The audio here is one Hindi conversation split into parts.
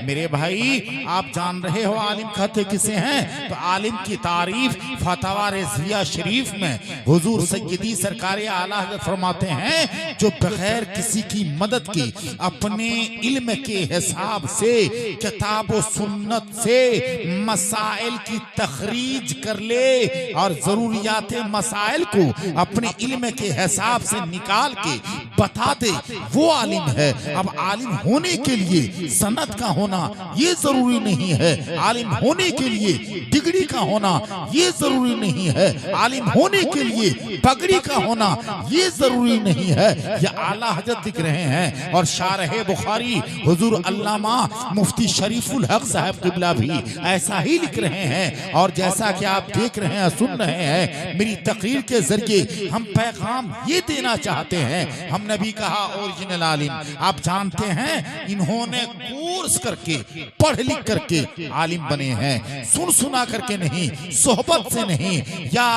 मेरे भाई आप जान रहे हो आलिम कहते किसे हैं? तो आलिम की तारीफ फतवा रिजविया शरीफ में हुजूर सैयदी सरकार आला हज़रत फरमाते हैं, जो बगैर किसी की मदद के अपने इल्म के हिसाब से किताब व सुन्नत से मसाइल की तखरीज कर ले और जरूरियात मसाइल को अपने इल्म के हिसाब से निकाल के बता दे, वो आलिम है। अब आलिम होने के लिए सनद का होना ये जरूरी नहीं है, आलिम होने के लिए डिग्री का होना ये जरूरी नहीं है, आलिम होने के लिए पगड़ी का होना ये जरूरी नहीं है। ये आला हजरत दिख रहे हैं और शारह बुखारी हुजूर अल्लामा मुफ्ती शरीफुल हक साहब किबला भी ऐसा ही लिख रहे हैं। और जैसा कि आप देख रहे हैं, सुन रहे हैं, मेरी तकरीर के जरिए हम पैगाम ये देना चाहते हैं। हमने भी कहा ओरिजिनल आलिम, आप जानते हैं इन्होंने कोर्स करके पढ़ लिख करके आलिम बने हैं, सुन सुना करके नहीं, सोहबत से नहीं, या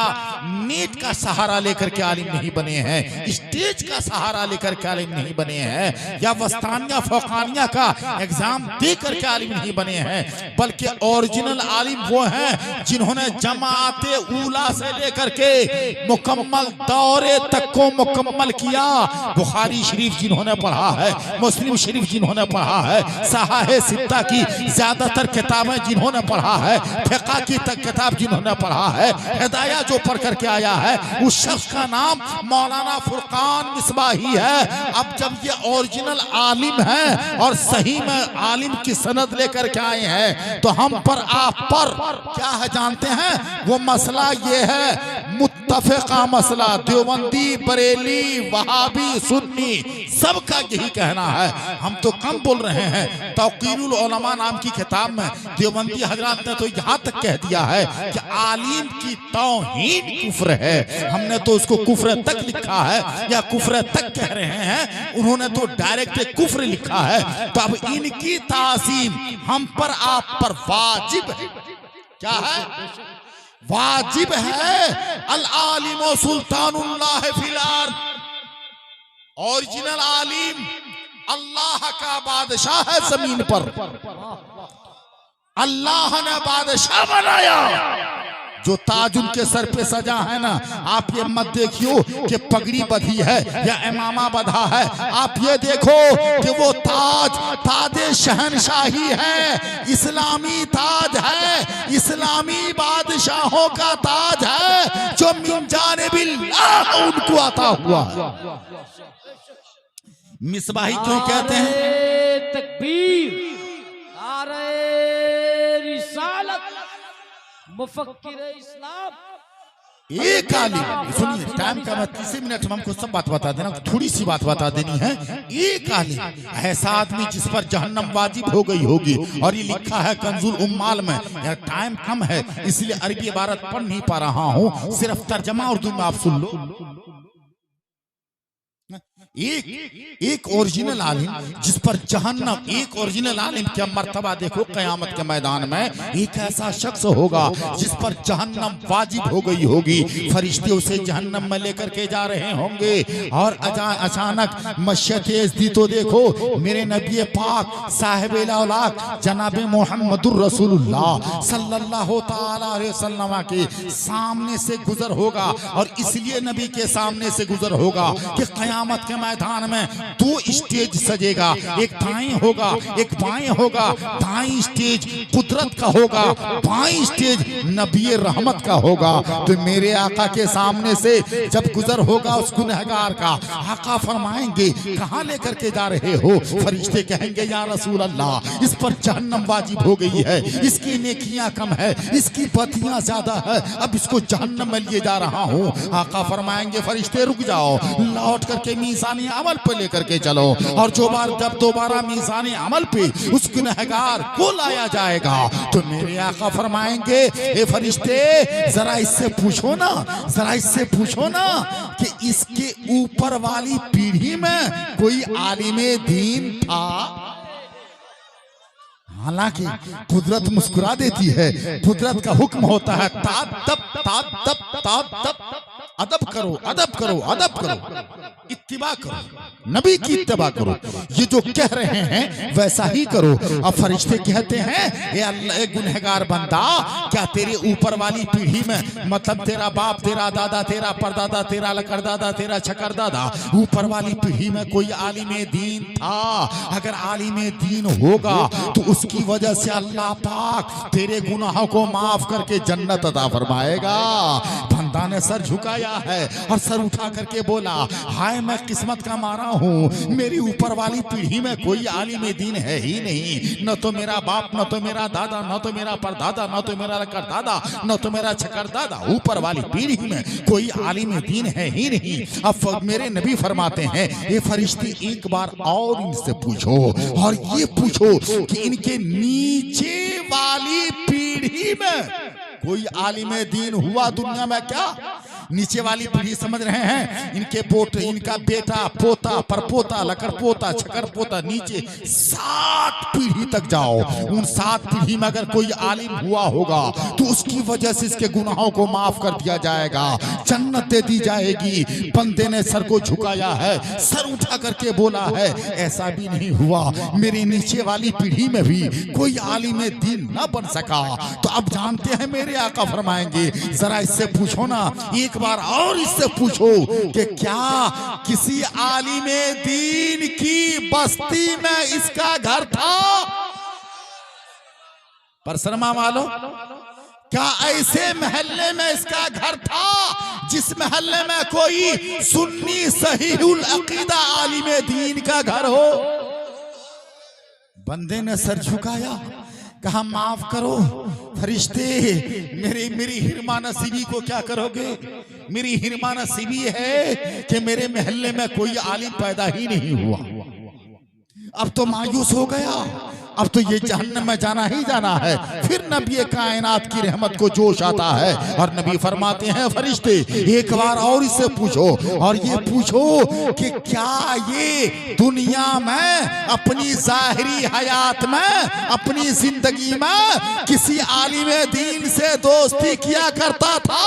नेट का सहारा लेकर के आलिम नहीं बने हैं, स्टेज का सहारा लेकर के आलिम नहीं बने हैं, या वस्तानिया फौकानिया का एग्जाम दे करके आलिम नहीं बने हैं, बल्कि ओरिजिनल आलिम वो हैं जिन्होंने जमाते उला से लेकर के मुकम्मल दौरे तक को मुकम्मल किया। बुखारी शरीफ जिन्होंने पढ़ा है, मुस्लिम शरीफ जिन्होंने पढ़ा है, सहाह सित्ता की ज्यादातर किताबें जिन्होंने पढ़ा है, फिक़ह की किताब जिन्होंने पढ़ा है, हिदाया जो पढ़ करके आया है, उस शख्स का नाम मौलाना फुरकान मिसबाही है। अब जब ये ओरिजिनल आलिम है और सही में आलिम की सनद लेकर के आए हैं, तो हम पर आप पर क्या है जानते हैं? वो मसला ये है, मुत्तफ़िक़ा मसला, देवबंदी बरेली वहाबी सुन्नी सबका यही कहना है। हम तो कम बोल रहे हैं, तौक़ीरुल उलमा नाम की किताब में देवबंदी हजरात ने तो यहाँ तक कह दिया है कि आलिम की तौहीन कुफ्र है। हमने तो उसको कुफ्र तक लिखा है या कुफ्र तक कह रहे हैं, उन्होंने तो डायरेक्ट कुफ्र लिखा है। तो अब इनकी ताज़ीम हम पर आप पर वाजिब है। क्या है? वाजिब है। अल आलिम सुल्तानुल्लाह फिल अर्द, ओरिजिनल आलिम अल्लाह का बादशाह है जमीन पर, अल्लाह ने बादशाह बनाया। जो ताज उनके सर पे सजा है ना, आप ये मत देखियो कि पगड़ी बधी है या इमामा बधा है, आप ये देखो कि वो ताज ताज शहनशाही है, इस्लामी ताज है, इस्लामी बादशाहों का ताज है, जो मिन जानिबिल्लाह उनको आता हुआ। मिसबाही क्यों कहते हैं? तकबीर, नारे रिसालत, मुफक्किर इस्लाम। एक आलिम, सुनिए टाइम का मैं 30 मिनट में हमको सब बात बता देना, थोड़ी सी बात बता देनी है। एक आलिम ऐसा आदमी जिस पर जहन्नम वाजिब हो गई होगी, और ये लिखा है कंजुल उम्माल में। यार टाइम कम है इसलिए अरबी इबारत पढ़ नहीं पा रहा हूँ, सिर्फ तर्जमा उर्दू में आप सुन लो। एक ओरिजिनल आलिम जिस पर जहन्नम, एक ओरिजिनल आलिम क्या मर्तबा देखो क़यामत के मैदान में, एक ऐसा शख्स होगा जिस पर जहन्नम वाजिब हो गई होगी, फरिश्ते उसे जहन्नम में लेकर के जा रहे होंगे, और अचानक मशयत तेज दी तो देखो मेरे नबी पाक साहिब औलाद जनाब मोहम्मदुर रसूलुल्लाह सल्लल्लाहु तआला अलैहि वसल्लम के सामने से गुजर होगा। और इसलिए नबी के सामने से गुजर होगा कि क़यामत के मैदान में दो स्टेज सजेगा, एक दाएं होगा एक बाएं होगा। दाएं स्टेज कुदरत का होगा, बाएं स्टेज नबी रहमत का होगा। तो मेरे आका के सामने से जब गुजर होगा उस गुनहगार का, आका फरमाएंगे कहां लेकर के जा रहे हो? फरिश्ते कहेंगे या रसूल अल्लाह, इस पर जहन्नम वाजिब हो गई है, इसकी नेकियां कम है, इसकी बदियां ज्यादा है, अब इसको जहन्नम में लिए जा रहा हूं। आका फरमाएंगे फरिश्ते रुक जाओ, लौट करके मीज़ानी अमल पे लेकर के चलो। और जब दोबारा मीज़ानी अमल पे उस गुनहगार को लाया जाएगा तो मेरे आका फरमाएंगे ए फरिश्ते जरा इससे पूछो ना, जरा इससे पूछो ना कि इसके ऊपर वाली पीढ़ी में कोई आलिमे दीन था? हालांकि कुदरत मुस्कुरा देती है, कुदरत का हुक्म होता है अदब करो, अदब करो, अदब करो, इत्तिबा करो। नबी की इत्तबा करो, ये जो कह रहे हैं वैसा ही करो। अब फरिश्ते कहते हैं, ये अल्लाह, ए गुनहगार बंदा, क्या तेरे ऊपर वाली पीढ़ी में, मतलब तेरा बाप, तेरा दादा, तेरा परदादा, तेरा लकड़दादा, तेरा छकरदादा, ऊपर वाली पीढ़ी में कोई आलिमे दीन था? अगर आलिमे दीन होगा तो उसकी वजह से अल्लाह पाक तेरे गुनाहों को माफ करके जन्नत अता फरमाएगा। बंदा ने सर झुकाया है और सर उठा करके बोला, हाय मैं किस्मत का मारा हूँ, मेरी ऊपर वाली पीढ़ी में कोई आलिमे दीन है ही नहीं, न तो मेरा बाप, न तो मेरा दादा, न तो मेरा परदादा, न तो मेरा लकड़दादा, न तो मेरा छकरदादा, ऊपर वाली पीढ़ी में कोई आलिमे दीन है ही नहीं। अब मेरे नबी फरमाते हैं, ये फरिश्ते एक बार और इनसे पूछो, और ये पूछो कि इनके नीचे वाली पीढ़ी में कोई आलिमे दीन हुआ दुनिया में क्या? नीचे वाली पीढ़ी समझ रहे हैं, इनके पोते, इनका बेटा, पोता, परपोता, लकड़पोता, छकरपोता, नीचे 7 पीढ़ी तक जाओ। उन 7 पीढ़ी में अगर कोई आलिम हुआ होगा तो उसकी वजह से इसके गुनाहों को माफ कर दिया जाएगा, जन्नत दे दी जाएगी। बंदे ने सर को झुकाया है, सर उठा करके बोला है, ऐसा भी नहीं हुआ, मेरी नीचे वाली पीढ़ी में भी कोई आलिम दीन न बन सका। तो अब जानते हैं मेरे आका फरमाएंगे, जरा इससे पूछो ना, एक बार और इससे पूछो कि क्या किसी आलिमे दीन की बस्ती में इसका घर था? पर शर्मा वालों, क्या ऐसे महल्ले में इसका घर था जिस महल्ले में कोई सुन्नी सहीहुल अकीदा आलिमे दीन का घर हो? बंदे ने सर झुकाया, कहा माफ करो फरिश्ते, मेरी हिरमा नसीबी को क्या करोगे? मेरी हिरमा नसीबी है कि मेरे महल्ले में कोई आलिम पैदा ही नहीं हुआ। अब तो मायूस हो गया, अब तो ये जहन्नम में जाना ही जाना है। फिर नबी कायनात की रहमत को जोश आता है और नबी फरमाते हैं, फरिश्ते एक बार और इससे पूछो, और ये पूछो कि क्या ये दुनिया में अपनी जाहिरी हयात में, अपनी जिंदगी में किसी आलिमे दीन से दोस्ती किया करता था?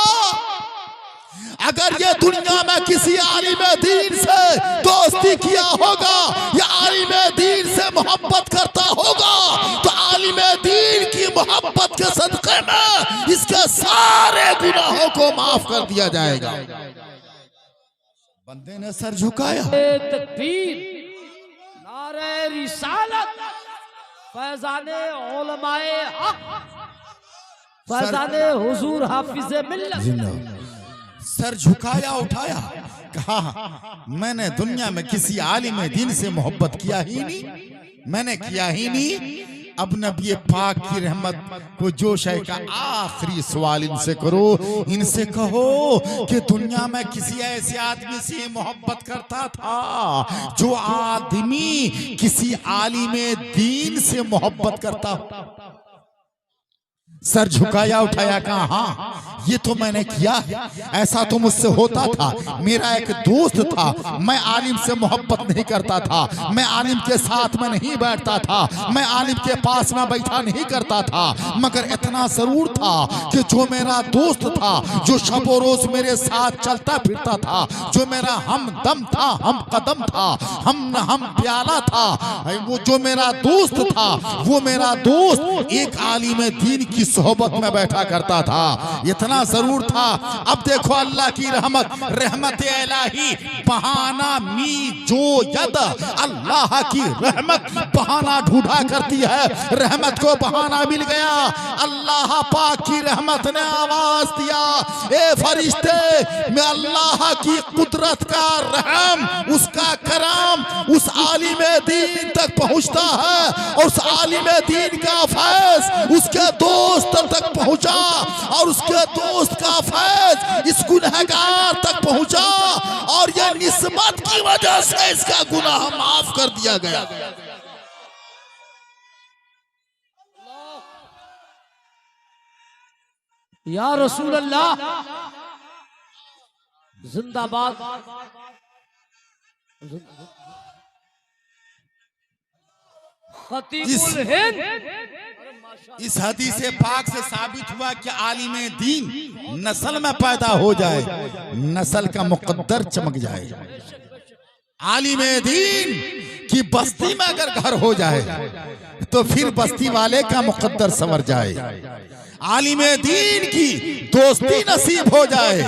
अगर ये दुनिया में किसी आलिमे दीन से दोस्ती किया होगा या आलिमे दीन से मोहब्बत करता होगा, तो आलिमे दीन की मोहब्बत के सदक़े में इसके सारे गुनाहों को माफ कर दिया जाएगा। बंदे ने सर झुकाया, तकबीर, नारे रिसालत, फैज़ाने उलमाए हक, फैज़ाने हुजूर हाफिज़े मिल्लत। सर झुकाया, उठाया, कहा मैंने दुनिया में किसी आलिमे दीन से मोहब्बत किया ही नहीं, मैंने किया ही नहीं। अब नबी पाक की रहमत को जोश है का आखिरी सवाल इनसे करो, इनसे कहो कि दुनिया में किसी ऐसे आदमी से मोहब्बत करता था जो आदमी किसी आलिमे दीन से मोहब्बत करता? सर झुकाया, उठाया, कहा हाँ ये तो मैंने किया है, ऐसा तो मुझसे होता था। मेरा एक दोस्त था, मैं आलिम से मोहब्बत नहीं करता था, मैं आलिम के साथ में नहीं बैठता था, मैं आलिम के पास में बैठा नहीं करता था, मगर इतना जरूर था कि जो मेरा दोस्त था, जो शबो रोज मेरे साथ चलता फिरता था, जो मेरा हमदम था, हम कदम था, हम प्याला था, वो जो मेरा दोस्त था, वो मेरा दोस्त एक आलिम दीन की सोहबत में बैठा करता था। इतना जरूर था। अब देखो अल्लाह की रहमत, रहमत इलाही बहाना मी जो यद, अल्लाह की रहमत बहाना ढूंढा करती है। रहमत को बहाना मिल गया, अल्लाह पाक की रहमत ने आवाज दिया, ए फरिश्ते, मैं अल्लाह की कुदरत का रहम, उसका करम उस आलिमे दीन तक पहुंचता है, और उस आलिमे दीन का फैज उसके दोस्त तक पहुंचा, और उसके दोस्त का फैज इस गुनहगार तक पहुंचा, और यह निस्बत की वजह से इसका गुनाह माफ कर दिया गया। या रसूल अल्लाह जिंदाबाद। खतीबुल हिंद। इस हदीस पाक से साबित हुआ कि आलिमे दीन नस्ल में पैदा हो जाए, नस्ल का मुकद्दर चमक जाए। आलिमे दीन की बस्ती में अगर घर हो जाए तो फिर बस्ती वाले का मुकद्दर संवर जाए। आलिमे दीन की दोस्ती नसीब हो जाए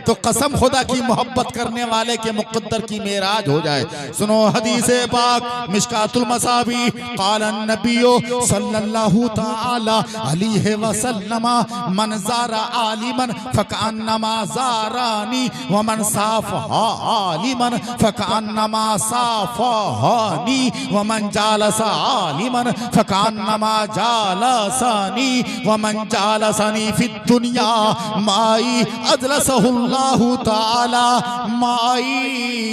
तो कसम खुदा की मोहब्बत करने वाले के मुकद्दर की मेराज हो जाए। सुनो हदीस पाक मिशकातुल मसाबी क़ाल नबियो सल्लल्लाहु तआला अलैहि वसल्लम मन ज़ारा आलिमन फकअन्नमा ज़ारानी व मन साफ़हा आलिमन फकअन्नमा साफ़हानी व मन जालसा आलिमन फकअन्नमा जालसानी व मन जालसनी फिद दुनिया माई अजलसहुल्लाहु ताला माई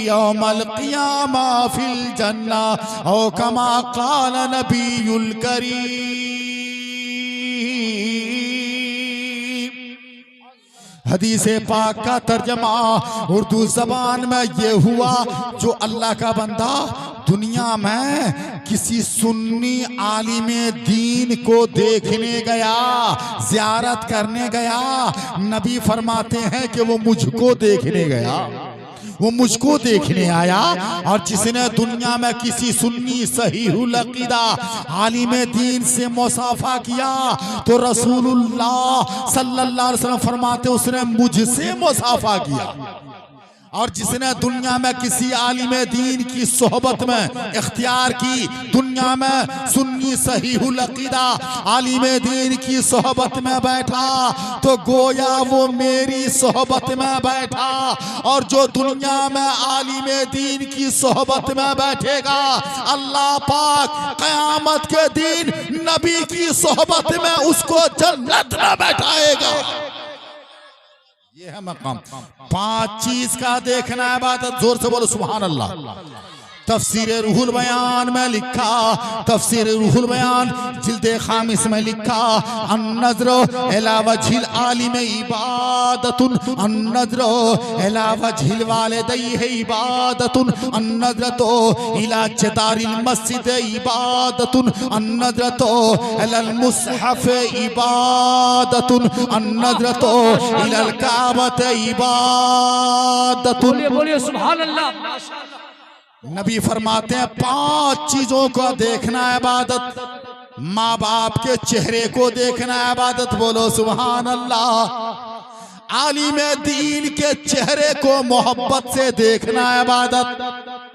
यौमल क़ियामा फिल जन्ना औ कमा क़ाल नबीयुल करीम। हदीस पाक का तर्जमा उर्दू जबान में ये हुआ, जो अल्लाह का बंदा दुनिया में किसी सुन्नी आलिमे दीन को देखने गया, ज़ियारत करने गया, नबी फरमाते हैं कि वो मुझको देखने गया, वो मुझको देखने आया। और जिसने दुनिया में किसी सुन्नी सहीहुल अक़ीदा आलिमे दीन से मुसाफा किया तो रसूलुल्लाह सल्लल्लाहु अलैहि वसल्लम फरमाते उसने मुझसे मुसाफा किया। और जिसने दुनिया में किसी आलिमे दीन की सोहबत में इख्तियार की, दुनिया में सुन्नी सहीहुल अक़ीदा आलिमे दीन की सोहबत में बैठा तो गोया वो मेरी सोहबत में बैठा। और जो दुनिया में आलिमे दीन की सोहबत में बैठेगा अल्लाह पाक क़यामत के दिन नबी की सोहबत में उसको जन्नत में बैठाएगा। ये है मकाम। 5 चीज का देखना है बात, जोर से बोलो सुभान अल्लाह। तफसीर रूहुल बयान में लिखा, तफसीर रूहुल बयान जिल्दे खामिस में लिखा, अन्नज़्र इला वजहिल आलिम इबादतुन, अन्नज़्र इला वजहिल वालिदैहि इबादतुन, अन्नज़्रतु इला जदारिल मस्जिद इबादतुन, अन्नज़्रतु इलल मुसहफ इबादतुन, अन्नज़्रतु इलल काबत इबादतुन। बोलिए सुभान अल्लाह। नबी फरमाते हैं 5 चीजों को देखना है इबादत। माँ बाप के चेहरे को देखना है इबादत, बोलो सुभान अल्लाह। आलिमे दीन के चेहरे को मोहब्बत से देखना है इबादत,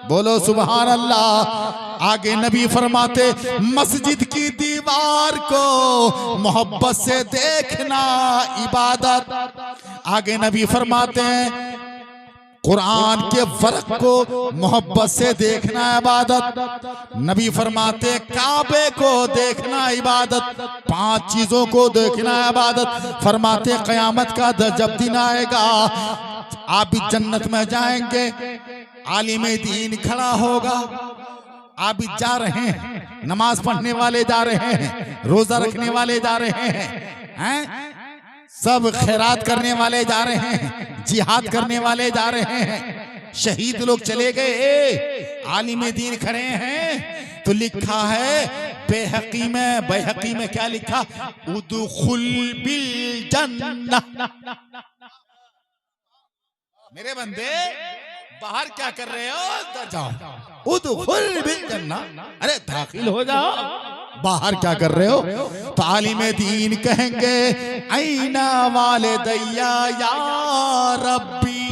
बोलो सुभान अल्लाह। आगे नबी फरमाते मस्जिद की दीवार को मोहब्बत से देखना इबादत। आगे नबी फरमाते हैं कुरान के वर्क को मोहब्बत से देखना इबादत। नबी फरमाते काबे को देखना इबादत। 5 चीजों को देखना इबादत। फरमाते क़यामत का जब दिन आएगा आप भी जन्नत में जाएंगे, आलिमे दीन खड़ा होगा, आप भी जा रहे हैं, नमाज पढ़ने वाले जा रहे हैं, रोजा रखने वाले जा रहे हैं, सब खैरात करने वाले जा रहे हैं, जिहाद करने वाले जा रहे हैं, शहीद लोग चले गए, आलिमे दीन खड़े हैं। तो लिखा है बैहक़ी में क्या लिखा, उदखुल बिल जन्नह। मेरे बंदे बाहर क्या कर रहे हो, अंदर जाओ। उदखुल बिल जन्नह, अरे दाखिल हो जाओ, बाहर क्या कर रहे हो। तो आलिमे दीन कहेंगे ऐना वालिदैया या रब्बी,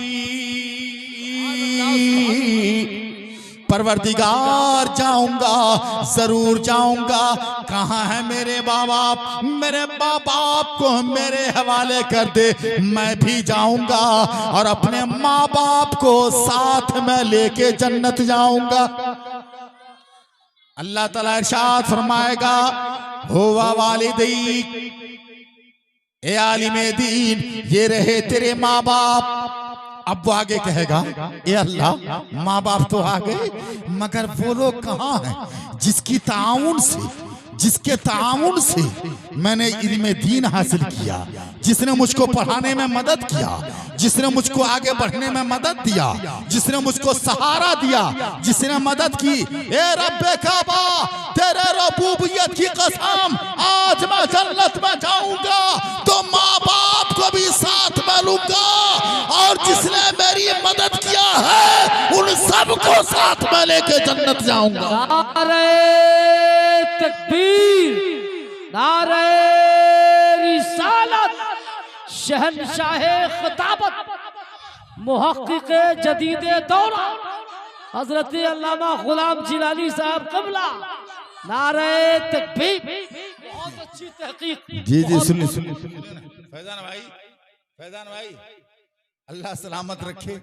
परवरदिगार जाऊंगा, जरूर जाऊंगा। कहाँ है मेरे माँ बाप, मेरे माँ बाप को मेरे हवाले कर दे, मैं भी जाऊंगा और अपने माँ बाप को साथ में लेके जन्नत जाऊंगा। अल्लाह ताला इरशाद फरमाएगा हुवा वालिदै, ए आलिमे दीन ये रहे तेरे माँ बाप। अब वो आगे कहेगा ए अल्लाह माँ बाप तो आ गए, मगर वो लोग कहाँ हैं जिसकी जिसके ताउन से मैंने इल्मे दीन हासिल किया, जिसने मुझको पढ़ाने में मदद किया, जिसने मुझको आगे बढ़ने में मदद दिया, जिसने मुझको सहारा दिया, जिसने मदद की। ए रब्बे काबा तेरे रबूबियत की कसम, आज मैं जन्नत में जाऊंगा तो माँ बाप को भी साथ में लूंगा, और जिसने मेरी मदद किया है उन सबको साथ मैं लेके जन्नत जाऊंगा। नारे तकबीर, नारे रिसालत, शहंशाहे खिताबत, मुहक्किक़े जदीदे दौरा हजरत अल्लामा गुलाम जिलानी साहब क़िबला। नारे तकबीर। बहुत अच्छी तहकीक। जी सुनिए फैजान भाई अल्लाह सलामत रखे।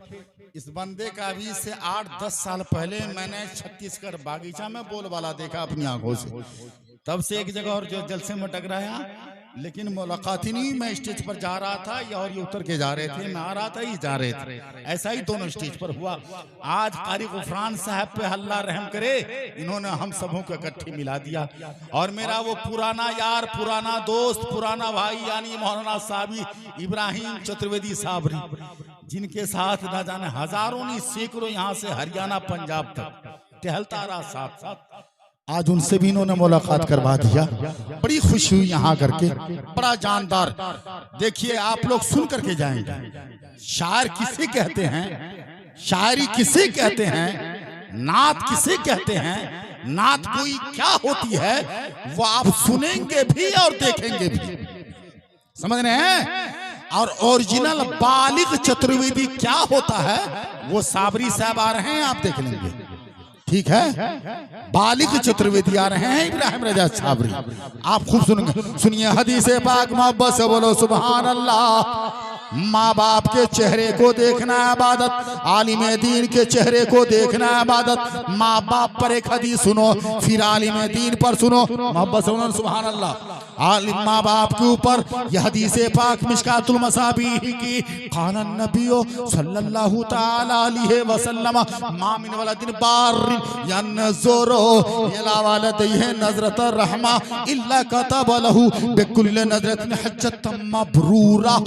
इस बंदे का अभी से 8-10 साल पहले मैंने छत्तीसगढ़ बागीचा में बोलबाला देखा अपनी आंखों से। तब से एक जगह और जो जलसे में टकराया, लेकिन मुलाकात ही नहीं। मैं स्टेज पर जा रहा था या और ये उतर के जा रहे थे, मैं आ रहा था ये जा रहे थे, ऐसा ही दोनों स्टेज पर हुआ। आज कारी गुफरान साहब पे अल्लाह रहम करे, इन्होंने हम सबों को इकट्ठे मिला दिया। और मेरा वो पुराना यार, पुराना दोस्त, पुराना भाई यानी मौलाना साहबी इब्राहिम चतुर्वेदी साबरी, जिनके साथ ना जाने हजारों नहीं सैकड़ों यहाँ से हरियाणा पंजाब तक टहलता रहा साथ साथ, आज उनसे भी इन्होंने मुलाकात करवा दिया। बड़ी खुशी हुई यहाँ करके, बड़ा जानदार। देखिए आप लोग सुन करके जाएंगे, शायर किसे कहते हैं, शायरी किसे कहते हैं, नात किसे कहते हैं, नात कोई क्या होती है, वो आप सुनेंगे भी और देखेंगे भी, समझ रहे हैं। और ओरिजिनल बालिग चतुर्वेदी क्या होता है वो साबरी साहब आ रहे हैं, आप देख लेंगे, ठीक है। बालिग चतुर्वेदी आ रहे हैं इब्राहिम रजा साबरी, आप खूब सुनेंगे। सुनिए हदीस पाक मोहब्बत से बोलो सुभान अल्लाह। माँ बाप के चेहरे को देखना इबादत, आलिम दीन के चेहरे को देखना इबादत। माँ बाप पर एक हदीस सुनो, फिर आलिम दीन पर सुनो, मोहब्बत से बोलो सुभान अल्लाह। आलिम माँ बाप के ऊपर यह हदीस पाक मिशकातुल मसाबीह की, क़ाला नबियो सल्लल्लाहु तआला अलैहि वसल्लम मा मिन वलदिन बारिन यनज़ुरु इला वलदिही नज़रत रहमा इल्ला कतब लहू बिकुल्लि नज़रतिन हज्जतम मबरूरा।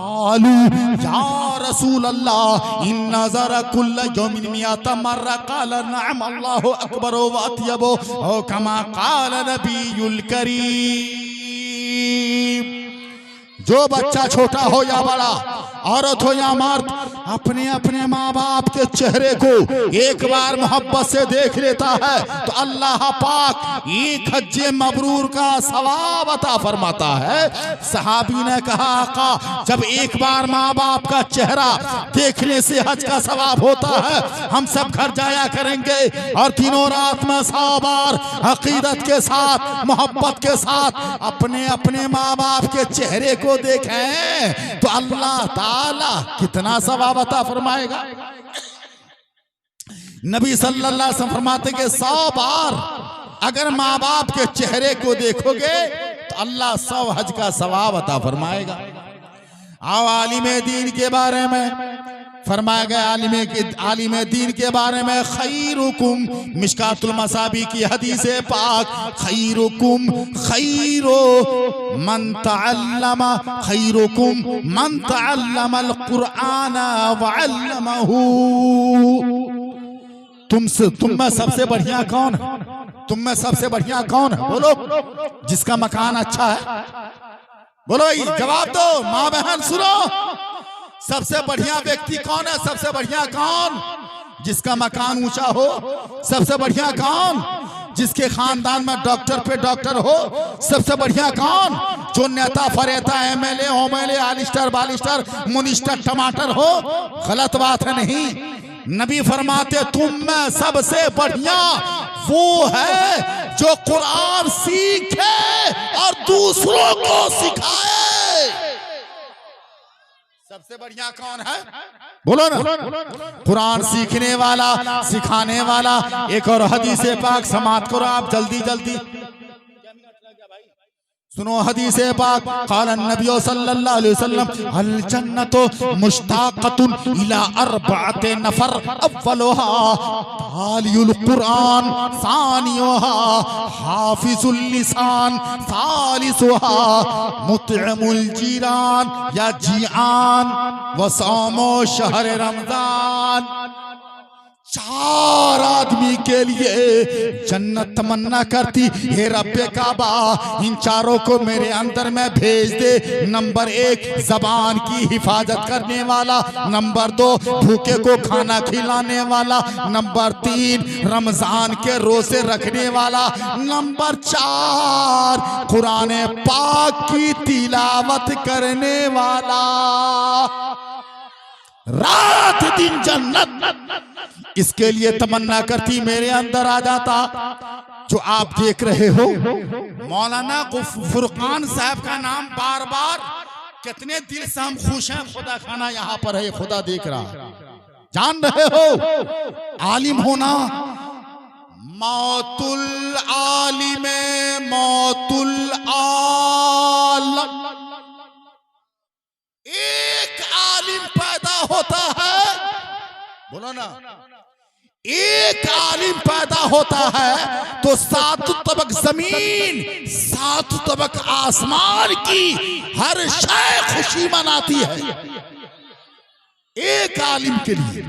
क़ालू या रसूल अल्लाह इन नज़र कुल्ल यौमिन मिअत मर्रा। क़ाला नअम अल्लाहु अकबर व अत्यबु औ कमा क़ाला नबियुल करीम। जो बच्चा छोटा हो या बड़ा, औरत हो या मर्द, अपने अपने माँ बाप के चेहरे को एक बार मोहब्बत से देख लेता है तो अल्लाह पाक एक हज्जे मबरूर का सवाब अता फरमाता है। सहाबी ने कहा आका जब एक बार माँ बाप का चेहरा देखने से हज का सवाब होता है, हम सब घर जाया करेंगे और तीनों रात में 100 बार अकीदत के साथ, मोहब्बत के साथ अपने अपने माँ बाप के चेहरे को देखें तो अल्लाह ताला कितना सवाब अता फरमाएगा। नबी सल्लल्लाहु अलैहि वसल्लम फरमाते कि 100 बार अगर माँ बाप के चेहरे को देखोगे तो अल्लाह 100 हज का सवाब अता फरमाएगा। आओ आलिम दीन के बारे में फरमाया गया, आलिम दीन के बारे में खैरुकुम, मिशकातुल मसाबी की हदीस पाक, खैरुकुम खैरो मन तअल्लमा, खैरुकुम मन तअल्लमल कुरआन व अल्लमहू। तुम में सबसे बढ़िया कौन है, तुम में सबसे बढ़िया कौन है, बोलो जिसका मकान अच्छा है, बोलो जवाब दो, माँ बहन सुनो, सबसे बढ़िया व्यक्ति कौन है, सबसे बढ़िया कौन, जिसका मकान ऊंचा हो, सबसे बढ़िया कौन, जिसके खानदान में डॉक्टर पे डॉक्टर हो, सबसे बढ़िया कौन, जो नेता फरेता एमएलए ओमएलए आलिस्टर बालिस्टर मुनिस्टर टमाटर हो, गलत बात है नहीं। नबी फरमाते तुम में सबसे बढ़िया वो है जो कुरान सीखे और दूसरों को सिखाए। सबसे बढ़िया कौन है, बोलो ना, कुरान सीखने वाला, सिखाने वाला। एक और हदीस पाक समाप्त करो आप जल्दी जल्दी, सुनो हदीस पाक। क़ाल नबी सल्लल्लाहु अलैहि वसल्लम अल जन्नतु मुश्ताक़तुन इला अर्बअति नफर अव्वलुहा तालियुल कुरान, सानियुहा हाफिजुल लिसान, सालिसुहा मुतइमुल जीरान या जिआन व सामो शहर रमजान। 4 आदमी के लिए जन्नत तमन्ना करती, हे रब्बे काबा इन चारों को मेरे अंदर में भेज दे। नंबर 1 जबान की हिफाजत करने वाला, नंबर 2 भूखे को खाना खिलाने वाला, नंबर 3 रमजान के रोजे रखने वाला, नंबर 4 कुरान पाक की तिलावत करने वाला। रात दिन जन्नत इसके लिए तमन्ना करती, मेरे अंदर आ जाता। जो आप देख रहे हो मौलाना फुरकान साहब का नाम बार बार, कितने दिल से हम खुश हैं। खुदा खाना यहाँ पर है, खुदा देख रहा, जान रहे हो। आलिम होना मौतुल आलिम मौतुल आलम। एक आलिम पैदा होता है, बोलो ना, एक आलिम पैदा होता है तो 7 तबक जमीन 7 तबक आसमान की हर शय खुशी मनाती है एक आलिम के लिए।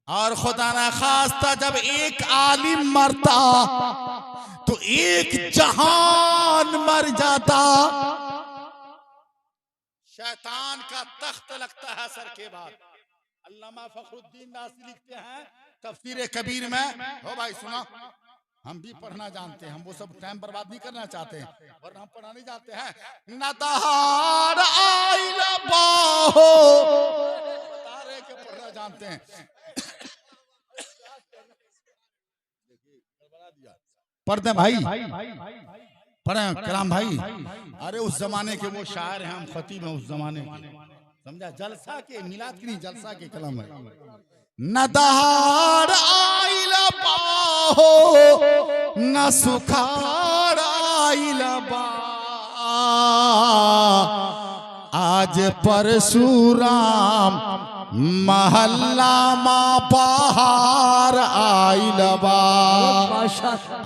और खुदा ना खास्ता जब एक आलिम मरता तो एक जहान मर जाता। शैतान का तख्त लगता है सर के बाद। अल्लामा फखरुद्दीन नासी लिखते हैं तफसीर कबीर में, हो भाई सुना, हम भी पढ़ना जानते हैं, हम वो सब टाइम बर्बाद नहीं करना चाहते हैं, वरना हम पढ़ना नहीं जानते हैं। नदहार आइल बाहो, बता रहे कि पढ़ना जानते हैं। पढ़ते भाई, पढ़े कलाम भाई। अरे उस जमाने के वो शायर हैं, हम खतीब हैं उस जमाने के, समझा, जलसा के, मिलाद की नहीं, जलसा के कलम है। नदहार आइल बाहो न सुखार आइल बा, आज परशुराम महल्ला मा बहार आइल बा,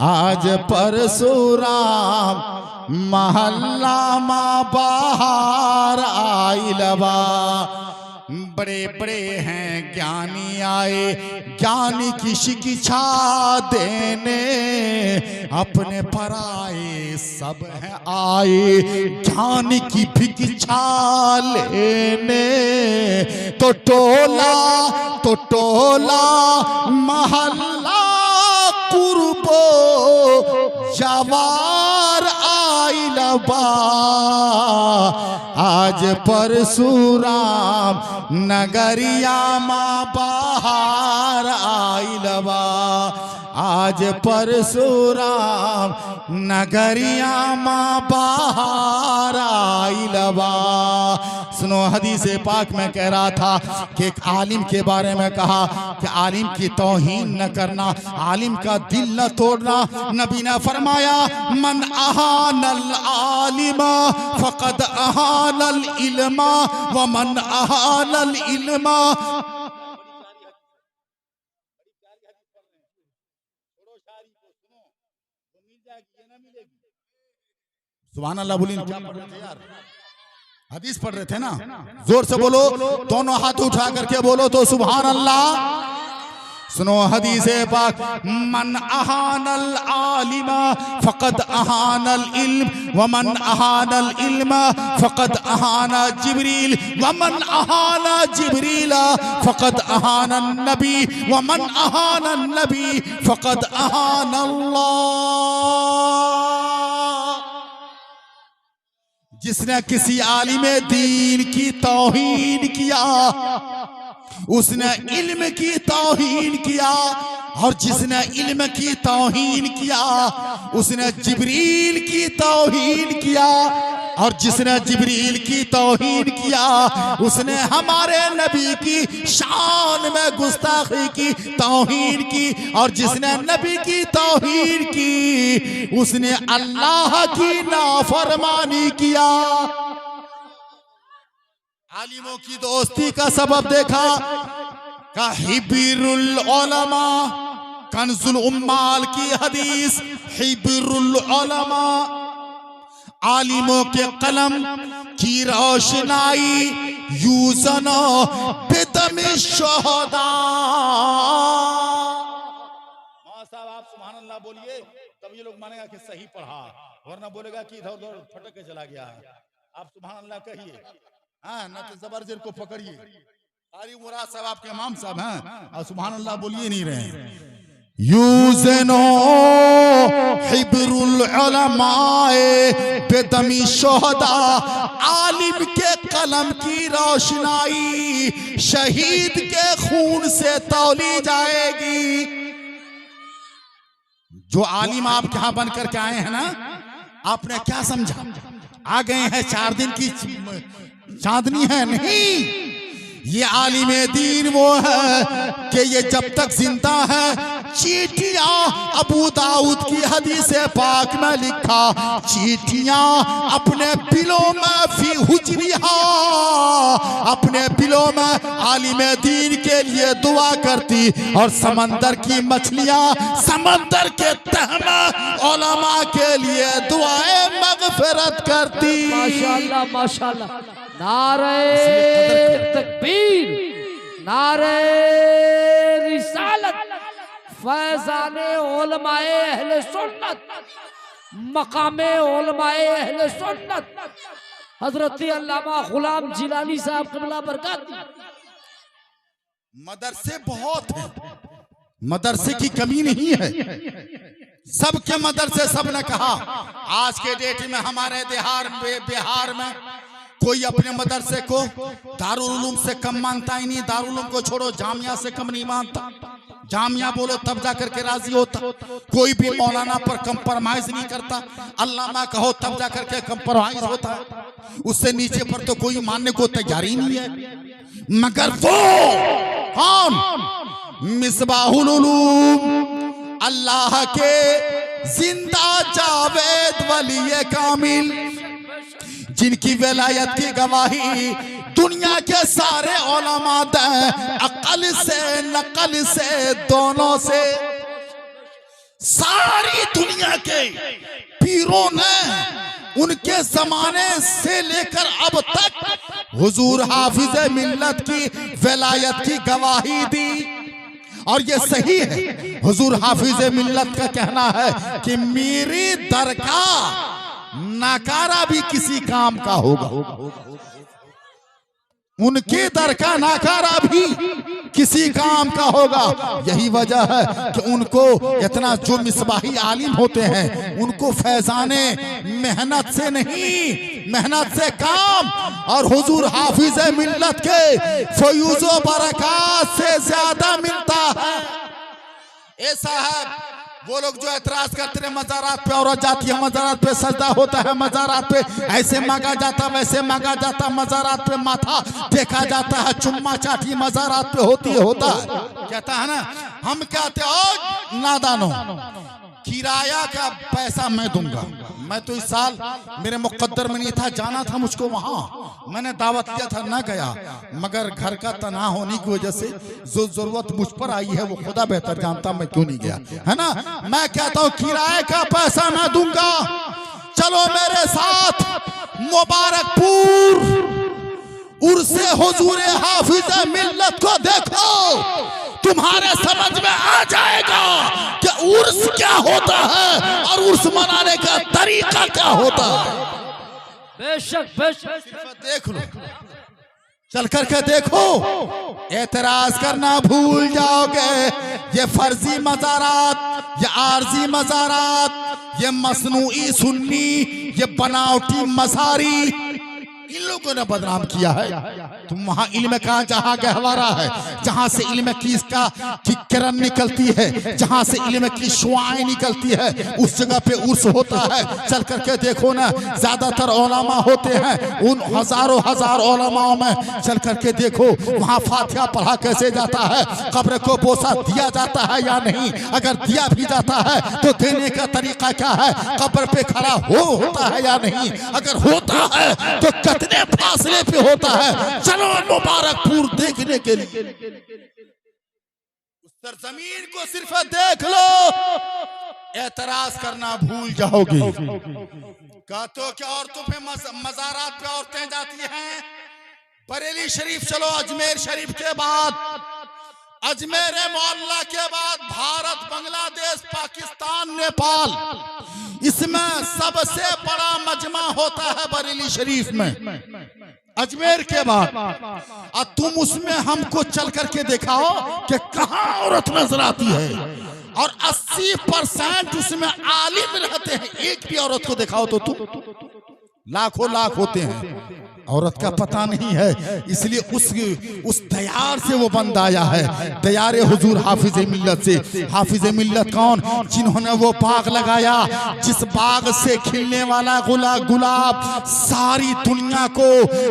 आज परशुराम महल्ला मा बहार आइल बा। बड़े बड़े हैं ज्ञानी आए, ज्ञानी की शिक्षा देने, अपने पराए सब हैं आए, ज्ञानी की भिक्षा लेने। तो टोला महल्ला कुर्बो जवार आइल बा, आज परशुराम नगरिया माँ बहार आइल बा, आज परशुराम नगरिया माँ बहार आइल बा। सुनो, हदीस पाक में कह रहा था कि एक आलिम के बारे में कहा कि आलिम की तौहीन न करना, आलिम का दिल न तोड़ना। नबी ने फरमाया मन अहानल आलिमा फकद अहानल इल्मा व मन अहानल इल्मा। सुभान अल्लाह बोली, क्या पढ़ रहे थे यार, हदीस पढ़ रहे थे ना, जोर से बोलो, दोनों हाथ उठा करके बोलो तो सुभान अल्लाह। सुनो हदीस पाक, मन अहानल आलिमा फकद अहानल इल्म व मन अहानल इल्मा फकद अहाना जिब्रील व मन अहाना जिब्रीला फकद अहाना नबी व मन अहाना नबी फकद अहाना अल्लाह। जिसने किसी आलिमे दीन की तौहीन किया उसने इल्म की तौहीन किया, और जिसने इल्म की तौहीन किया उसने जिब्रील की तौहीन किया, और जिसने जिब्रील की तौहीन किया उसने हमारे नबी की शान में गुस्ताखी की तौहीन की, और जिसने नबी की तौहीन की उसने अल्लाह की नाफरमानी किया। आलिमों की दोस्ती का सबब देखा का हिब्रुल उलमा, कंजुल उम्माल की हदीस, हिब्रुल उलमा, आलिमों के कलम की रोशनाई यूजना बिदमी शुहदा। साहब आप सुभान अल्लाह बोलिए, तब ये लोग मानेगा कि सही पढ़ा, वरना बोलेगा कि इधर उधर फटक के चला गया है। आप सुभान अल्लाह कहिए, हाँ ना तो जबरदस्ती को पकड़िए। कारी मुराद साहब आपके इमाम साहब हैं और सुभान अल्लाह बोलिए नहीं रहे। यूज़नो हिब्रुल उलमाए बेदमी शुहदा, आलिम के कलम की रोशनाई शहीद के खून से तौली जाएगी। जो आलिम आप यहाँ बन करके आए हैं ना, आपने क्या समझा आ गए हैं 4 दिन की चांदनी है? नहीं, ये आलिम दीन वो है कि ये जब तक जिंदा है, चीटियां अबू दाऊद की हदीस पाक में लिखा, चीटियां अपने बिलों में फी हुजरिहा, अपने बिलों में आलिम दीन के लिए दुआ करती, और समंदर की मछलियां समंदर के तह में उलमा के लिए दुआएं मगफिरत करती। माशाअल्लाह माशाअल्लाह। नारे तकबीर, नारे रिसालत, फैज़ाने उलमाए अहले सुन्नत, मकामे उलमाए अहले सुन्नत, हजरत अल्लामा गुलाम जिलानी साहब क़िबला बरकत। मदरसे बहुत हैं, मदरसे की कमी नहीं है, सबके मदरसे। सबने कहा आज के डेट में हमारे बिहार में कोई अपने मदरसे को दारुल उलूम से कम मानता ही नहीं। दारुल उलूम को छोड़ो, जामिया से कम नहीं मानता। जामिया बोलो तब जा करके राजी होता। कोई भी मौलाना पर कंप्रोमाइज नहीं करता। अल्लामा कहो तब जा करके कंप्रोमाइज होता है। उससे नीचे पर तो कोई मानने को तैयार ही नहीं है। मगर वो कौन? मिसबाहुल उलूम, अल्लाह के जिंदा जावेद वली कामिल, जिनकी विलायत की गवाही दुनिया के सारे उलमा दें, अकल से नकल से दोनों से। सारी दुनिया के पीरों ने उनके जमाने से लेकर अब तक हुजूर हाफिज मिल्लत की विलायत की गवाही दी। और ये सही है, हुजूर हाफिज मिल्लत का कहना है कि मेरी दरगाह नाकारा भी किसी काम का होगा, उनके दर का नाकारा भी किसी काम का होगा। यही वजह है कि उनको इतना, जो मिसबाही आलिम होते हैं उनको फैजाने मेहनत से नहीं, मेहनत से काम और हुजूर हाफिज मिल्लत के फयूज़ो बरकत से ज्यादा मिलता है। ए साहब, वो लोग जो एतराज करते हैं मज़ारात पे औरत जाती है, मज़ारात पे सजदा होता है, मज़ारात पे ऐसे मांगा जाता वैसे मांगा जाता, मज़ारात पे माथा देखा जाता है, चुम्मा चाटी मज़ारात पे होता है। कहता है ना, हम कहते हो नादानो, किराया का पैसा मैं दूंगा। मैं तो इस साल मेरे मुकद्दर में नहीं था, जाना था मुझको वहां, मैंने दावत दिया था, ना गया। मगर घर का तना होने की वजह से जो जरूरत मुझ पर आई है वो खुदा बेहतर जानता, मैं क्यों नहीं गया, है ना। मैं कहता हूँ किराए का पैसा मैं दूंगा, चलो मेरे साथ मुबारकपुर उर्से हुजूर हाफिज मिल्लत को देखो, तुम्हारे समझ में आ जाएगा कि उर्स क्या होता है और उर्स मनाने का तरीका क्या होता है। बेशक बेशक, देख लो, चल करके देखो, एतराज करना भूल जाओगे। ये फर्जी मज़ारात, ये आर्जी मज़ारात, ये मसनूई सुन्नी, ये बनावटी मज़ारी, इन लोगों ने बदनाम किया है। तुम वहां इल्म का जहां गहवारा है, जहां से इल्म की किरण निकलती है, जहां से इल्म की शुआएं निकलती है, उस जगह पे उर्स होता है। चल करके देखो ना, ज्यादातर उलमा होते हैं, उन हजारों हजार उलमाओं में चल करके देखो वहां फातिहा पढ़ा कैसे जाता है, कब्र को बोसा दिया जाता है या नहीं, अगर दिया भी जाता है तो देने का तरीका क्या है, कब्र पे खड़ा होता है या नहीं, अगर होता है तो कितने फासले पे होता है। चलो मुबारकपुर देखने के लिए, उस सरजमीन को सिर्फ देख लो, एतराज करना भूल जाओगे। कहते हो कि औरतों पे मज़ारात पे औरतें जाती हैं, बरेली शरीफ चलो, अजमेर शरीफ के बाद, अजमेर मौला के बाद भारत, बांग्लादेश, पाकिस्तान, नेपाल, इसमें सबसे बड़ा मजमा होता है बरेली शरीफ में, अजमेर के बाद। और तुम उसमें हमको चल करके दिखाओ कि कहां औरत नजर आती है, और 80% उसमें आलिम रहते हैं, एक भी औरत को दिखाओ तो तुम लाखों लाख होते हैं, औरत का पता नहीं है। इसलिए उस दयार से वो बंदा आया है, दयारे हुजूर हाफिज मिल्लत से। हाफिज मिल्लत कौन? जिन्होंने वो बाग लगाया जिस बाग से खिलने वाला गुलाब सारी दुनिया को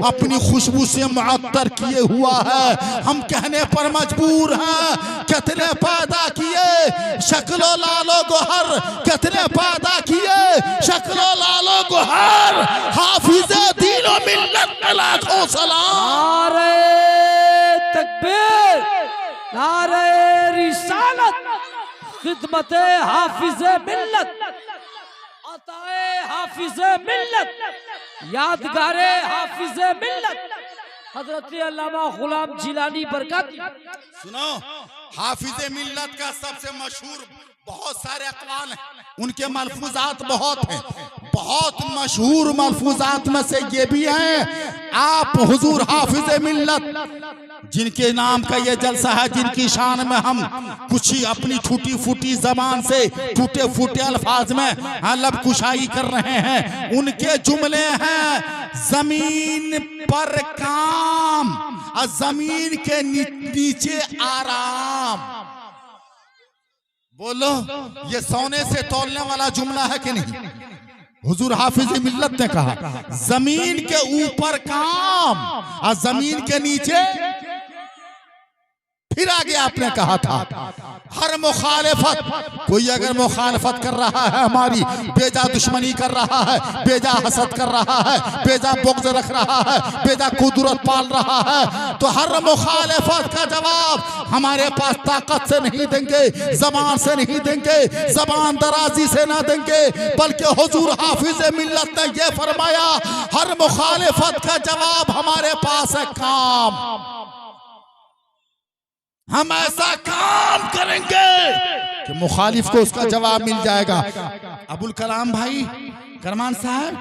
अपनी खुशबू से मुअत्तर किए हुआ है। हम कहने पर मजबूर हैं, कितने पैदा किए शक्लो लालो गोहर, कितने पैदा किए शक्लो लालो गोहर, हाफिज दीनो मिल्लत लाखों सलाम। नारे तकबीर, नारे रिसालत, खिदमते हाफिज़े मिल्लत, अताए हाफिज़े मिल्लत, यादगारे हाफिज़े मिल्लत, हजरत अल्लामा गुलाम जिलानी बरकत। सुनो, हाफिज़े मिल्लत का सबसे मशहूर बहुत सारे अक़वाल हैं, उनके मलफूजात बहुत हैं। बहुत मशहूर मलफूजात में से ये भी हैं, आप हुजूर हाफिज़े मिल्लत जिनके नाम का ये जलसा है, जिनकी शान में हम कुछ ही अपनी टूटी फूटी जबान से टूटे फूटे अल्फाज में लब कुशाई कर रहे हैं, उनके जुमले हैं जमीन पर काम और जमीन के नीचे आराम। बोलो, ये सोने से तोलने वाला जुमला है कि नहीं? हुजूर हाफिज़ मिल्लत ने कहा जमीन के ऊपर काम और जमीन के नीचे, फिर आगे आपने कहा था हर मुखालिफत, कोई अगर मुखालिफत कर रहा है हमारी, बेजा दुश्मनी कर रहा है, बेजा हसद कर रहा है, बेजा बुग़्ज़ रख रहा है, बेजा कुदरत पाल रहा है, तो हर मुखालिफत का जवाब हमारे पास ताकत से नहीं देंगे, जबान से नहीं देंगे, जबान दराजी से ना देंगे, बल्कि हुजूर हाफिज़ मिल्लत ने यह फरमाया हर मुखालिफत का जवाब हमारे पास है काम। हम ऐसा काम करेंगे कि मुखालिफ को उसका जवाब मिल जाएगा। अबुल कलाम भाई, करमान साहब,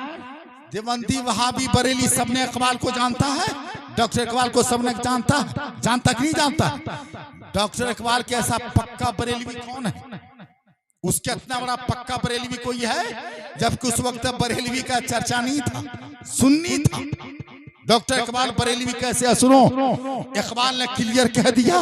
देवबंदी, वहाबी, बरेली, सबने इकबाल को जानता है, डॉक्टर इकबाल को सबने जानता कि नहीं जानता? डॉक्टर इकबाल के ऐसा पक्का बरेलवी कौन है? उसके इतना बड़ा पक्का बरेलवी कोई है? जबकि उस वक्त बरेलवी का चर्चा नहीं था, सुन्नी था। डॉक्टर इकबाल बरेलवी कैसे? सुनो, इकबाल ने क्लियर कह दिया,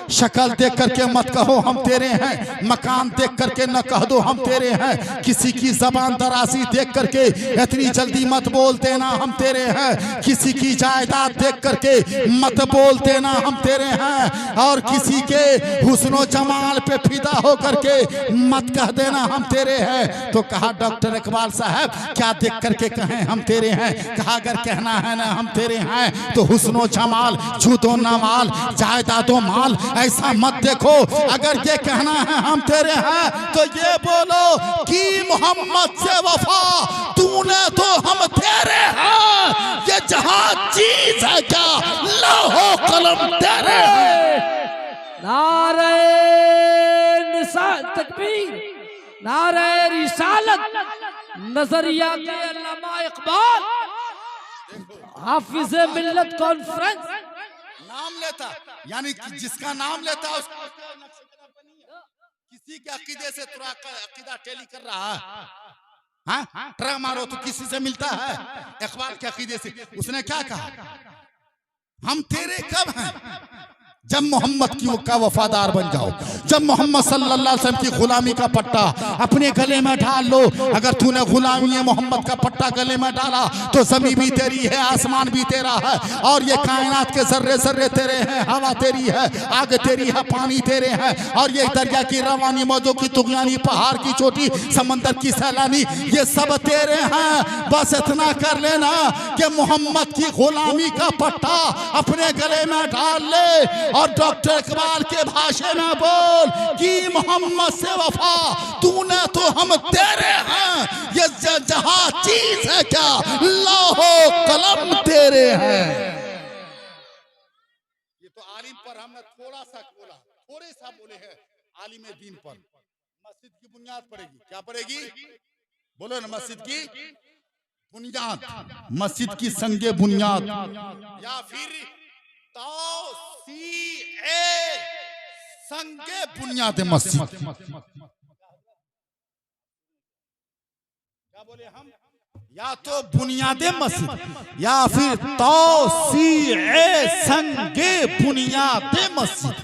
शक्ल देख करके मत कहो हम तेरे हैं, मकान देख करके न कह दो हम तेरे हैं, किसी की जबान दराजी देख करके इतनी जल्दी मत बोल देना हम तेरे हैं, किसी की जायदाद देख करके मत बोल देना हम तेरे हैं, और किसी के हुस्नो जमाल पे फिदा हो करके मत कह देना हम तेरे हैं। तो कहा डॉक्टर इकबाल साहब क्या देख करके कहें हम तेरे हैं? कहा अगर कहना है ना हम तेरे हैं तो हुस्नो जमाल, जूदो नमाल, जायदादो माल ऐसा मत देखो। अगर ये कहना है हम तेरे हैं तो ये बोलो कि मोहम्मद से वफा तूने तो हम तेरे हैं, ये जहां चीज है क्या लौहो कलम तेरे हैं। नारे तकबीर, नारे रिसालत, नजरियात अल्लामा इकबाल, हाफिज़े मिल्लत कॉन्फ्रेंस। नाम लेता यानी जिसका नाम लेता उसको किसी के अकीदे से तुरा अकीदा टेली कर रहा है, हाँ ट्रा मारो तो किसी से मिलता है। इकबाल के अकीदे से उसने क्या कहा? हम तेरे कब हैं? जब मोहम्मद का वफादार बन जाओ, जब मोहम्मद सल्लल्लाहु अलैहि वसल्लम की गुलामी का पट्टा अपने गले में डाल लो। अगर तूने गुलामी मोहम्मद का पट्टा गले में डाला तो जमीन भी तेरी है, आसमान भी तेरा है, और ये कायनात के जर्रे जर्रे तेरे हैं, हवा तेरी है, आग तेरी है, पानी तेरे हैं, और ये दरिया की रवानी, मौजों की तुगयानी, पहाड़ की चोटी, समंदर की सैलानी, ये सब तेरे हैं। बस इतना कर लेना कि मोहम्मद की गुलामी का पट्टा अपने गले में डाल ले, और डॉक्टर इकबाल के भाषा में बोल कि मोहम्मद से वफा तूने तो हम तेरे हैं, ये जहां चीज है क्या लौहो कलम तेरे हैं। पर हमने थोड़ा सा बोला, थोड़े सा बोले हैं आलिम दीन पर। मस्जिद की बुनियाद पड़ेगी, क्या पड़ेगी? बोलो ना, मस्जिद की बुनियाद, मस्जिद की संगे बुनियाद, या फिर तौसीए संगे बुनियाद मस्जिद। क्या बोले हम? या तो बुनियाद मस्जिद या फिर तौसीए संगे बुनियाद मस्जिद।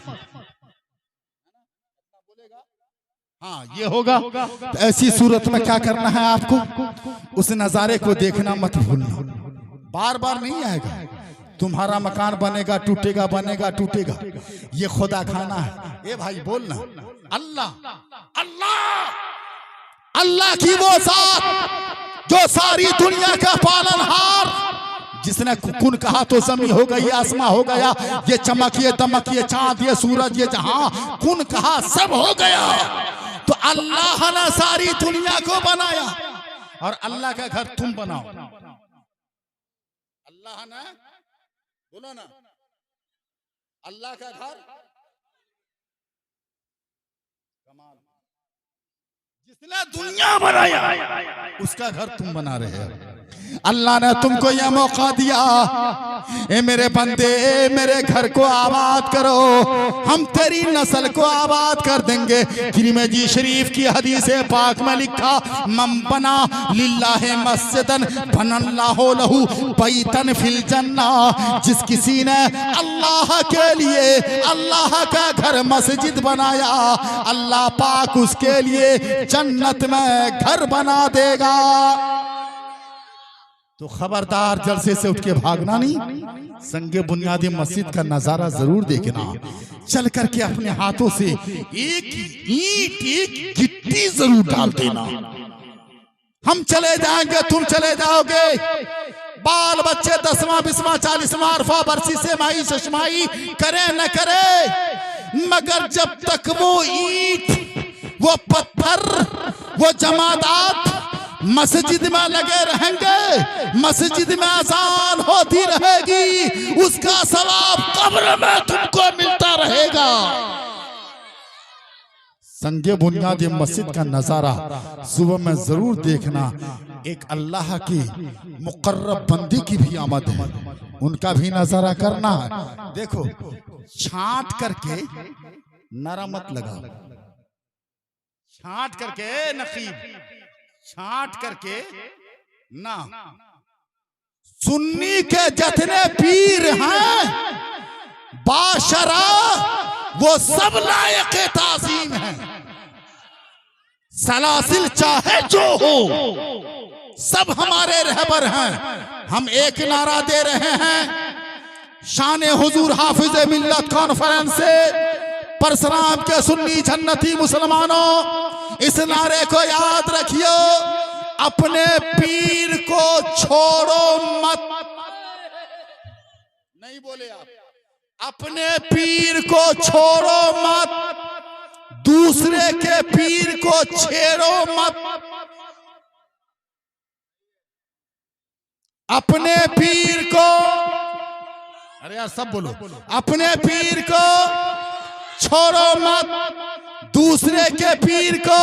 हाँ, ये होगा। तो ऐसी सूरत में क्या करना है आपको? उस नजारे को देखना मत भूलना, बार बार नहीं आएगा। तुम्हारा मकान बनेगा टूटेगा, बनेगा टूटेगा, ये खुदा खाना है। ए भाई बोलना, अल्लाह अल्लाह अल्लाह की वो जात जो सारी दुनिया का पालनहार, जिसने कुन कहा तो जमीन हो गई, आसमां हो गया, ये चमक, ये दमक, ये चांद, ये सूरज, ये जहां, कुन कहा सब हो गया। तो अल्लाह ने सारी दुनिया को बनाया और अल्लाह का घर तुम बनाओ। अल्लाह ने, बोलो ना, अल्लाह का घर, कमाल, जिसने दुनिया बनाया उसका घर तुम बना रहे हो। अल्लाह ने तुमको यह मौका दिया, ए मेरे बंदे, मेरे घर को आबाद करो, हम तेरी नस्ल को आबाद कर देंगे। तिरमिज़ी शरीफ की हदीस पाक में लिखा, मम बना लिल्लाहि मस्जिदन बनल्लाहु लहू बैतन फिल जन्ना, जिस किसी ने अल्लाह के लिए अल्लाह का घर मस्जिद बनाया, अल्लाह पाक उसके लिए जन्नत में घर बना देगा। तो खबरदार, जलसे से उठ के भागना नहीं, संगे बुनियादी मस्जिद का नजारा जरूर देखना। चल करके अपने हाथों से एक ईंट, एक गिट्टी जरूर डाल देना। हम चले जाएंगे, तुम चले जाओगे, बाल बच्चे 10वां 20वां 40वां अरफा बरसी से माई शशमाई करे न करे, मगर जब तक वो ईंट, वो पत्थर, वो जमादात मस्जिद में लगे रहेंगे, मस्जिद में अजान होती रहेगी, उसका सवाब कब्र में तुमको मिलता रहेगा। संगे बुनियादी मस्जिद का नजारा सुबह में जरूर देखना। एक अल्लाह की मुकर्रब बंदी की भी आमद है, उनका भी नजारा करना है। देखो, छांट करके नरम मत लगाओ, छांट करके नकीब, छांट करके ना। सुन्नी के जितने पीर हैं बाशरा, वो सब लायक ताज़ीम हैं। सलासिल चाहे जो हो, सब हमारे रहबर हैं। हम एक नारा दे रहे हैं, शान हुजूर हाफिज मिल्लत कॉन्फ्रेंस से परशुराम के सुन्नी जन्नती मुसलमानों, इस नारे को याद रखियो, अपने पीर को छोड़ो मत। नहीं बोले आप, अपने पीर को छोड़ो मत, दूसरे के पीर को छेड़ो मत। अपने पीर को, अरे यार सब बोलो, अपने पीर को छोड़ो मत, दूसरे के पीर को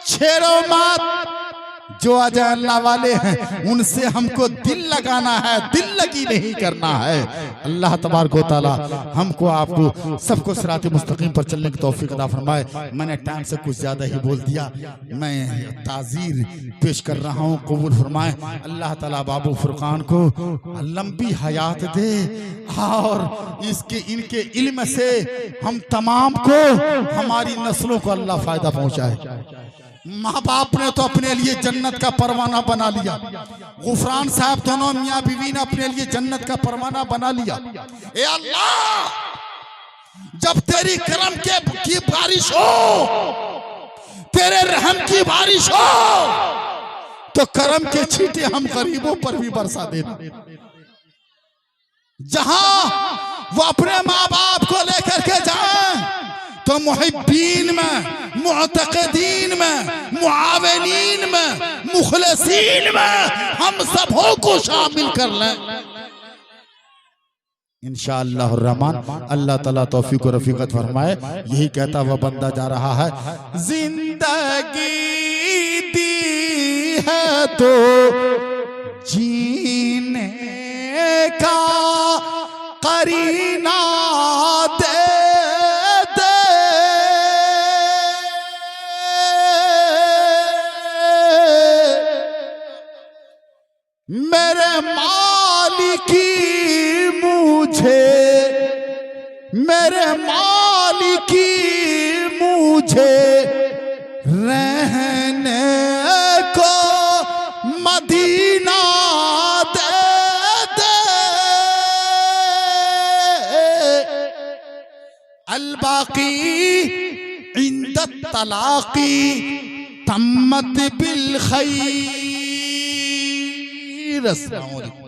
छेड़ो मत। जो अजय अल्लाह वाले हैं उनसे हमको दिल लगाना है, दिल लगी नहीं करना है। अल्लाह तबारक व तआला हमको आपको सबको सिरात मुस्तकीम पर चलने की तौफीक अता फरमाए। मैंने टाइम से कुछ ज्यादा ही बोल दिया, मैं ताज़ीर पेश कर रहा हूँ, कबूल फरमाए। अल्लाह ताला बाबू फुरकान को लंबी हयात दे और इसके इनके इल्म से हम तमाम को, हमारी नस्लों को अल्लाह फायदा पहुँचाए। माँ बाप ने तो अपने लिए जन्नत का परवाना बना लिया, गुफरान साहब दोनों मियाँ बीवी ने अपने लिए जन्नत का परवाना बना लिया। ए अल्लाह, जब तेरी करम की बारिश हो, तेरे रहम की बारिश हो, तो करम के छींटे हम गरीबों पर भी बरसा देना। जहां वो अपने माँ बाप को लेकर के जाएं, तो मुहिब्बीन में, मुअतक़दीन में, मुआविनीन में, मुखलसीन में हम सबों को शामिल कर लें। इंशाअल्लाह रहमान अल्लाह ताला तौफीक और रफीकत फरमाए। यही कहता हुआ बंदा जा रहा है, जिंदगी दी है तो जीने का करीना दे दे, मेरे मालिकी मेरे मालिकी मुझे रहने को मदीना दे दे, अलबाकी इंद तलाकी तम्मत बिल खैर। अस्सलाम वालेकुम।